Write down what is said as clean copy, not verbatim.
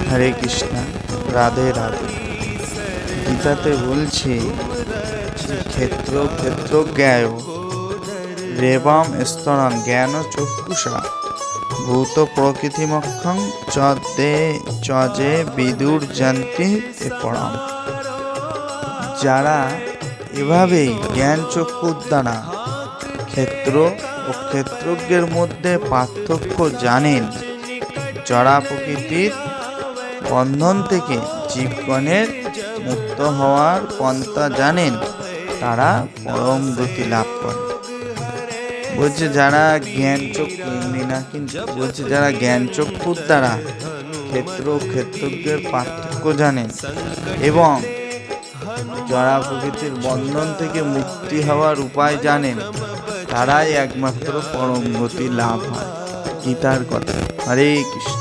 হরে কৃষ্ণ, রাধে রাধে। গীতাতে বলছে যে ক্ষেত্রজ্ঞায় রেবম স্তরং জ্ঞান চক্ষুষা ভূত প্রকৃতিমক্ষং চজে বিদুর জানতে পড়াম। যারা এভাবেই জ্ঞান চক্ষুর দ্বারা ক্ষেত্র ও ক্ষেত্রজ্ঞের মধ্যে পার্থক্য জানেন, জড়া প্রকৃতির বন্ধন থেকে জীবগণের মুক্ত হওয়ার পন্থা জানেন, তারা পরম গতি লাভ করে। বলছে যারা জ্ঞান চক্ষু এমনি না, কিন্তু বলছে যারা জ্ঞান চক্ষুর দ্বারা ক্ষেত্র ক্ষেত্রজ্ঞের পার্থক্য জানেন এবং জড়া প্রকৃতির বন্ধন থেকে মুক্তি হওয়ার উপায় জানেন, তারাই একমাত্র পরম গতি লাভ হয়। গীতার কথা। হরে কৃষ্ণ।